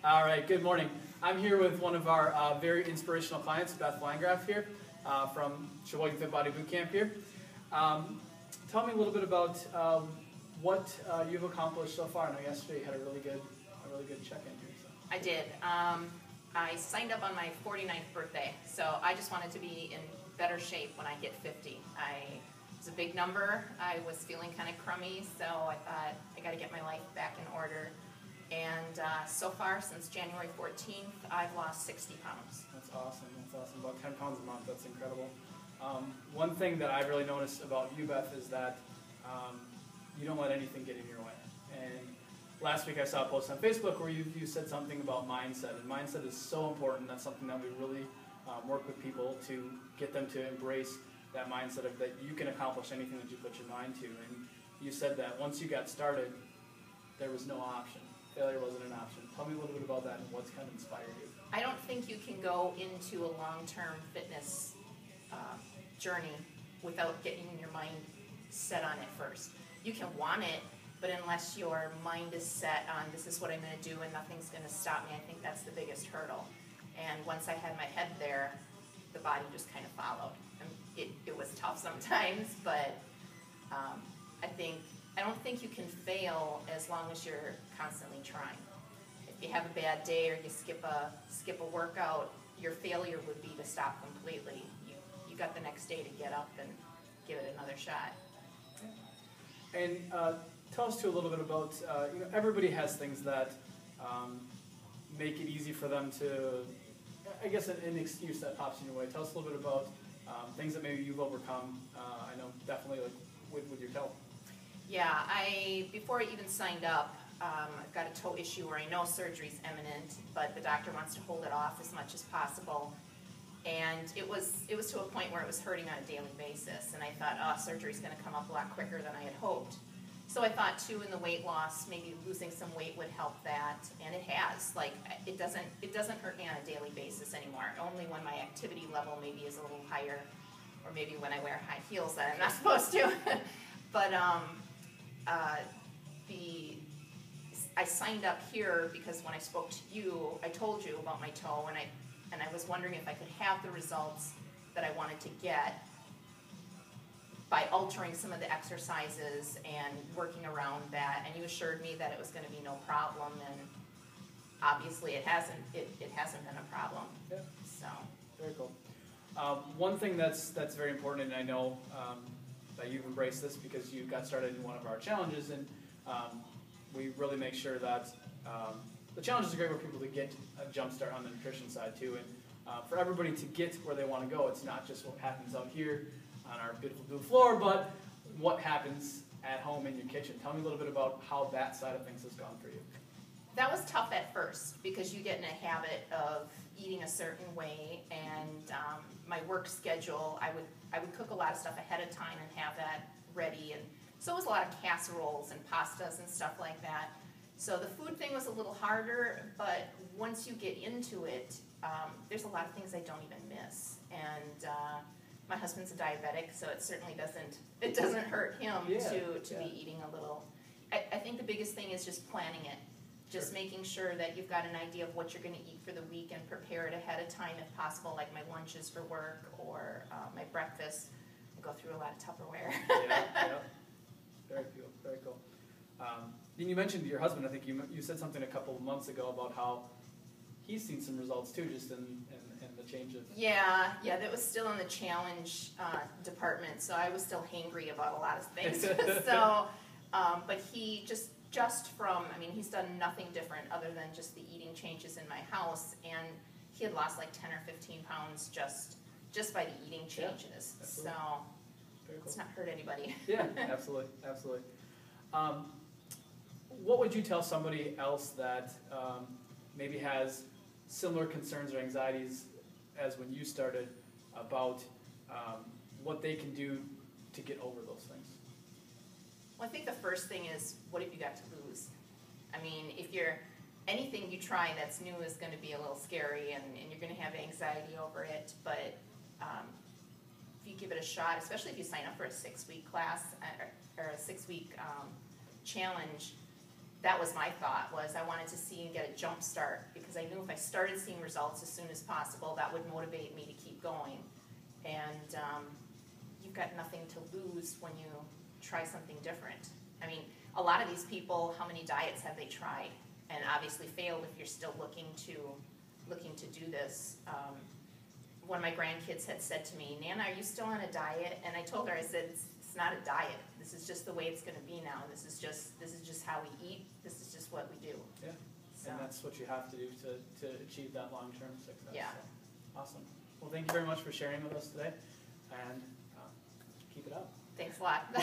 All right, good morning. I'm here with one of our very inspirational clients, Beth Landgraf here from Sheboygan Fit Body Boot Camp here. Tell me a little bit about what you've accomplished so far. I know yesterday you had a really good check-in here. So. I did. I signed up on my 49th birthday, so I just wanted to be in better shape when I hit 50. It was a big number. I was feeling kind of crummy, so I thought I got to get my life back in order. And so far, since January 14th, I've lost 60 pounds. That's awesome. That's awesome. About 10 pounds a month. That's incredible. One thing that I've really noticed about you, Beth, is that you don't let anything get in your way. And last week I saw a post on Facebook where you said something about mindset. And mindset is so important. That's something that we really work with people to get them to embrace that mindset of that you can accomplish anything that you put your mind to. And you said that once you got started, there was no option. Failure wasn't an option. Tell me a little bit about that and what's kind of inspired you. I don't think you can go into a long-term fitness journey without getting your mind set on it first. You can want it, but unless your mind is set on this is what I'm going to do and nothing's going to stop me, I think that's the biggest hurdle. And once I had my head there, the body just kind of followed. And it was tough sometimes, but I don't think you can fail as long as you're constantly trying. If you have a bad day or you skip a workout, your failure would be to stop completely. You got the next day to get up and give it another shot. And tell us too a little bit about everybody has things that make it easy for them to, I guess, an excuse that pops in your way. Tell us a little bit about things that maybe you've overcome. I know definitely like with your toe. Yeah, before I even signed up, I've got a toe issue where I know surgery's imminent, but the doctor wants to hold it off as much as possible. And it was to a point where it was hurting on a daily basis, and I thought, oh, surgery's going to come up a lot quicker than I had hoped. So I thought too, in the weight loss, maybe losing some weight would help that, and it has. Like it doesn't hurt me on a daily basis anymore. Only when my activity level maybe is a little higher, or maybe when I wear high heels that I'm not supposed to. But I signed up here because when I spoke to you, I told you about my toe, and I was wondering if I could have the results that I wanted to get by altering some of the exercises and working around that. And you assured me that it was going to be no problem, and obviously it hasn't. It hasn't been a problem. Yeah. So very cool. One thing that's very important, and I know that you've embraced this because you got started in one of our challenges, and we really make sure that the challenge is a great way for people to get a jump start on the nutrition side too, and for everybody to get where they want to go, it's not just what happens out here on our beautiful blue floor, but what happens at home in your kitchen. Tell me a little bit about how that side of things has gone for you. that was tough at first because you get in a habit of eating a certain way, and my work schedule, I would cook a lot of stuff ahead of time and have that ready, and so it was a lot of casseroles and pastas and stuff like that. So the food thing was a little harder, but once you get into it, there's a lot of things I don't even miss. And my husband's a diabetic, so it certainly doesn't hurt him to be eating a little. I think the biggest thing is just planning it. Just making sure that you've got an idea of what you're going to eat for the week and prepare it ahead of time if possible, like my lunches for work or my breakfast. I go through a lot of Tupperware. Yeah. Very cool, very cool. And you mentioned your husband, I think you said something a couple of months ago about how he's seen some results too, just in the changes. Yeah, that was still in the challenge department, so I was still hangry about a lot of things. So, but he just from, I mean, he's done nothing different other than just the eating changes in my house, and he had lost like 10 or 15 pounds just by the eating changes. Yeah, so, very cool. It's not hurt anybody. Yeah, absolutely. What would you tell somebody else that maybe has similar concerns or anxieties as when you started about what they can do to get over those things? Well, I think the first thing is, what have you got to lose? I mean, anything you try that's new is going to be a little scary, and you're going to have anxiety over it, but if you give it a shot, especially if you sign up for a 6-week class or a 6-week challenge, that was my thought, was I wanted to see and get a jump start, because I knew if I started seeing results as soon as possible, that would motivate me to keep going. And you've got nothing to lose when you try something different. I mean, a lot of these people, how many diets have they tried? And obviously failed if you're still looking to do this. One of my grandkids had said to me, Nana, are you still on a diet? And I told her, I said, it's not a diet. This is just the way it's going to be now. This is just how we eat. This is just what we do. Yeah, So, and that's what you have to do to achieve that long-term success. Yeah. So, awesome. Well, thank you very much for sharing with us today, and keep it up. thanks a lot.